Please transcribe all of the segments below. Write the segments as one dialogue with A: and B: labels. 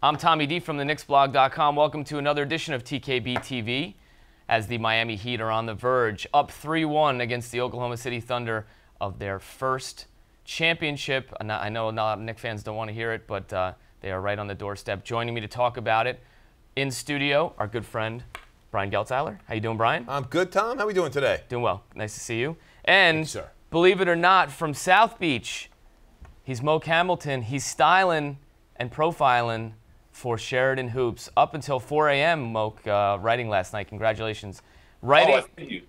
A: I'm Tommy D from the KnicksBlog.com. Welcome to another edition of TKBtv as the Miami Heat are on the verge, up 3-1 against the Oklahoma City Thunder of their first championship. I know a lot of Knicks fans don't want to hear it, but they are right on the doorstep. Joining me to talk about it in studio, our good friend, Brian Geltzeiler. How you doing, Brian?
B: I'm good, Tom. How are we doing today?
A: Doing well. Nice to see you. And
B: Thanks, sir.
A: Believe it or not, from South Beach, he's Moke Hamilton. He's styling and profiling for Sheridan Hoops up until 4 a.m., Moke, writing last night. Congratulations. Writing,
C: thank you.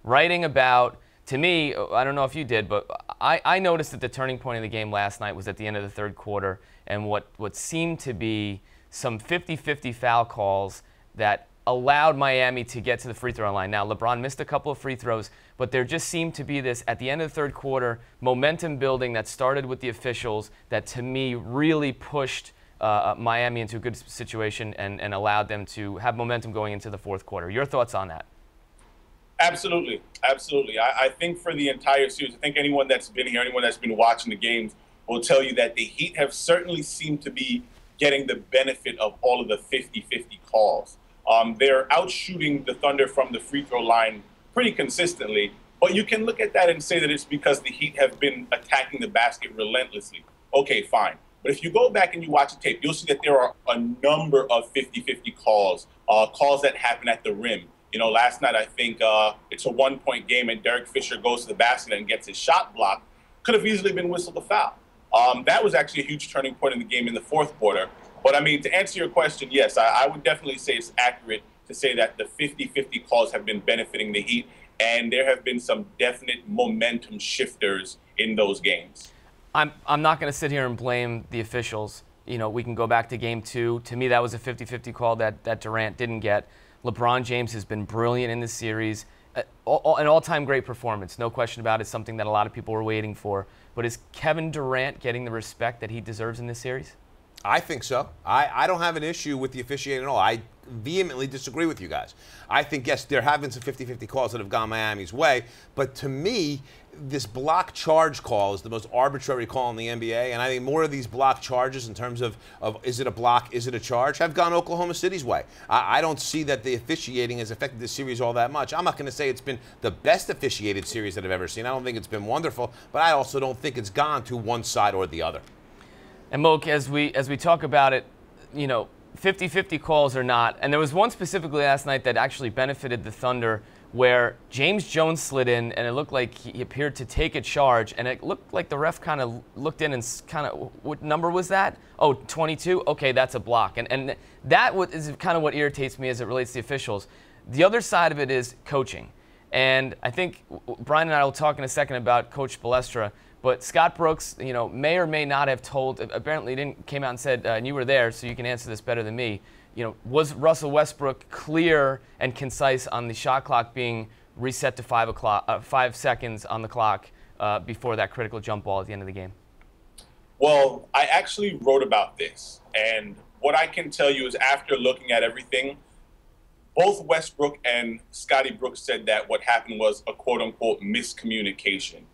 A: writing about, to me, I don't know if you did, but I noticed that the turning point of the game last night was at the end of the third quarter and what seemed to be some 50-50 foul calls that allowed Miami to get to the free throw line. Now, LeBron missed a couple of free throws, but there just seemed to be this, at the end of the third quarter, momentum building that started with the officials that, to me, really pushed Miami into a good situation and allowed them to have momentum going into the fourth quarter. Your thoughts on that?
C: Absolutely. Absolutely. I think for the entire series, I think anyone that's been here, anyone that's been watching the games will tell you that the Heat have certainly seemed to be getting the benefit of all of the 50-50 calls. They're outshooting the Thunder from the free throw line pretty consistently, but you can look at that and say that it's because the Heat have been attacking the basket relentlessly. Okay, fine. But if you go back and you watch the tape, you'll see that there are a number of 50-50 calls, calls that happen at the rim. You know, last night I think it's a one-point game and Derek Fisher goes to the basket and gets his shot blocked. Could have easily been whistled a foul. That was actually a huge turning point in the game in the fourth quarter. But, I mean, to answer your question, yes, I would definitely say it's accurate to say that the 50-50 calls have been benefiting the Heat, and there have been some definite momentum shifters in those games.
A: I'm not going to sit here and blame the officials. You know, we can go back to game two. To me, that was a 50-50 call that Durant didn't get. LeBron James has been brilliant in this series. An all-time great performance, no question about it, something that a lot of people were waiting for. But is Kevin Durant getting the respect that he deserves in this series?
B: I think so. I don't have an issue with the officiating at all. I vehemently disagree with you guys. I think, yes, there have been some 50-50 calls that have gone Miami's way, but to me, this block charge call is the most arbitrary call in the NBA, and I think more of these block charges in terms of is it a block, is it a charge, have gone Oklahoma City's way. I don't see that the officiating has affected this series all that much. I'm not going to say it's been the best officiated series that I've ever seen. I don't think it's been wonderful, but I also don't think it's gone to one side or the other.
A: And Moke, as we talk about it, you know, 50-50 calls or not, and there was one specifically last night that actually benefited the Thunder where James Jones slid in and it looked like he appeared to take a charge, and it looked like the ref kind of looked in and kind of, what number was that? Oh, 22? Okay, that's a block. And that is kind of what irritates me as it relates to the officials. The other side of it is coaching. And I think Brian and I will talk in a second about Coach Balestra. But Scott Brooks, you know, may or may not have told, apparently came out and said, and you were there, so you can answer this better than me, you know, was Russell Westbrook clear and concise on the shot clock being reset to 5 seconds on the clock before that critical jump ball at the end of the game?
C: Well, I actually wrote about this, and what I can tell you is after looking at everything, both Westbrook and Scotty Brooks said that what happened was a quote-unquote miscommunication.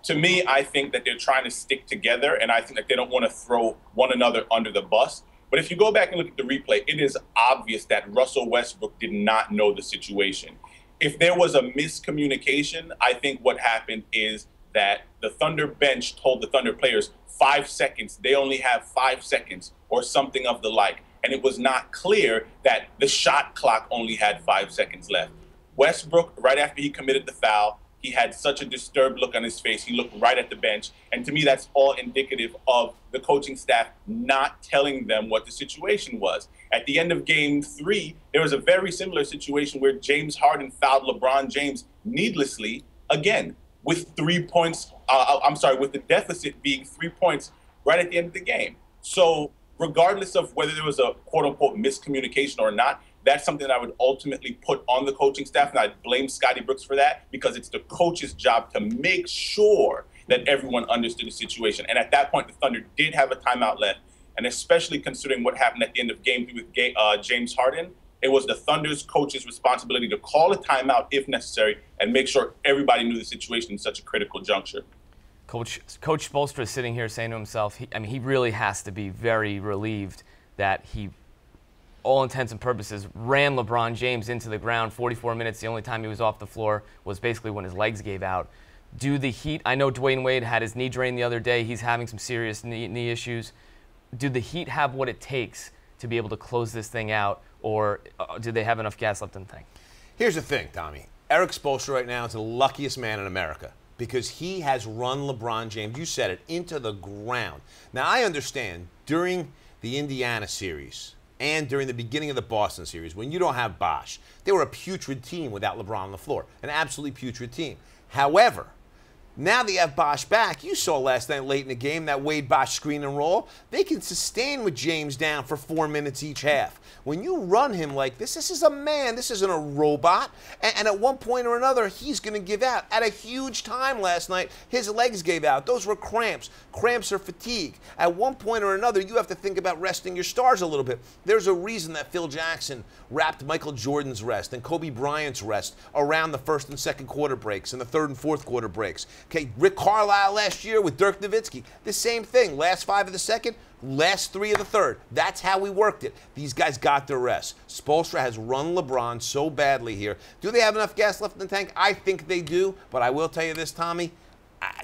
C: To me, I think that they're trying to stick together, and I think that they don't want to throw one another under the bus. But if you go back and look at the replay, it is obvious that Russell Westbrook did not know the situation. If there was a miscommunication, I think what happened is that the Thunder bench told the Thunder players 5 seconds, they only have 5 seconds or something of the like. And it was not clear that the shot clock only had 5 seconds left. Westbrook, right after he committed the foul, he had such a disturbed look on his face. He looked right at the bench. And to me, that's all indicative of the coaching staff not telling them what the situation was. At the end of game 3, there was a very similar situation where James Harden fouled LeBron James needlessly, again, with 3 points, with the deficit being 3 points right at the end of the game. So regardless of whether there was a quote-unquote miscommunication or not, that's something that I would ultimately put on the coaching staff, and I'd blame Scotty Brooks for that because it's the coach's job to make sure that everyone understood the situation. And at that point, the Thunder did have a timeout left, and especially considering what happened at the end of Game 3 with James Harden, it was the Thunder's coach's responsibility to call a timeout if necessary and make sure everybody knew the situation in such a critical juncture.
A: Coach Spoelstra is sitting here saying to himself, he really has to be very relieved that he, all intents and purposes, ran LeBron James into the ground. 44 minutes, the only time he was off the floor was basically when his legs gave out. Do the Heat, I know Dwayne Wade had his knee drained the other day. He's having some serious knee issues. Do the Heat have what it takes to be able to close this thing out, or do they have enough gas left in the tank?
B: Here's the thing, Tommy. Eric Spoelstra right now is the luckiest man in America because he has run LeBron James, you said it, into the ground. Now, I understand during the Indiana series and during the beginning of the Boston series, when you don't have Bosh, they were a putrid team without LeBron on the floor, an absolutely putrid team. However, now they have Bosh back. You saw last night late in the game that Wade Bosh screen and roll. They can sustain with James down for 4 minutes each half. When you run him like this is a man. This isn't a robot. And at one point or another, he's going to give out. At a huge time last night, his legs gave out. Those were cramps. Cramps are fatigue. At one point or another, you have to think about resting your stars a little bit. There's a reason that Phil Jackson wrapped Michael Jordan's rest and Kobe Bryant's rest around the first and second quarter breaks and the third and fourth quarter breaks. Okay, Rick Carlisle last year with Dirk Nowitzki, the same thing. Last 5 of the second, last 3 of the third. That's how we worked it. These guys got their rest. Spoelstra has run LeBron so badly here. Do they have enough gas left in the tank? I think they do, but I will tell you this, Tommy,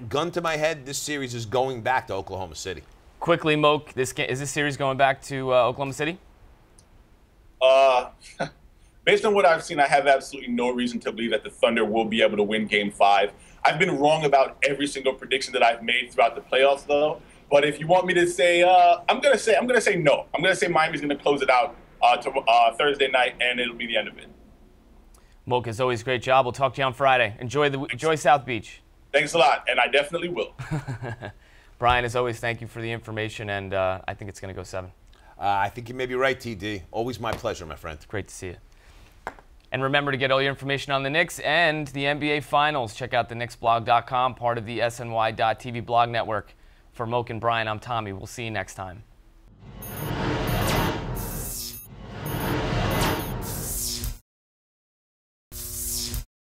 B: gun to my head, this series is going back to Oklahoma City.
A: Quickly, Moke, is this series going back to Oklahoma City?
C: Based on what I've seen, I have absolutely no reason to believe that the Thunder will be able to win Game 5. I've been wrong about every single prediction that I've made throughout the playoffs, though. But if you want me to say, I'm gonna say no. I'm gonna say Miami's gonna close it out Thursday night, and it'll be the end of it.
A: Moke, as always, great job. We'll talk to you on Friday. Enjoy South Beach.
C: Thanks a lot, and I definitely will.
A: Brian, as always, thank you for the information, and I think it's gonna go 7.
B: I think you may be right, TD. Always my pleasure, my friend.
A: Great to see you. And remember to get all your information on the Knicks and the NBA Finals. Check out theknicksblog.com, part of the SNY.TV blog network. For Moke and Brian, I'm Tommy. We'll see you next time.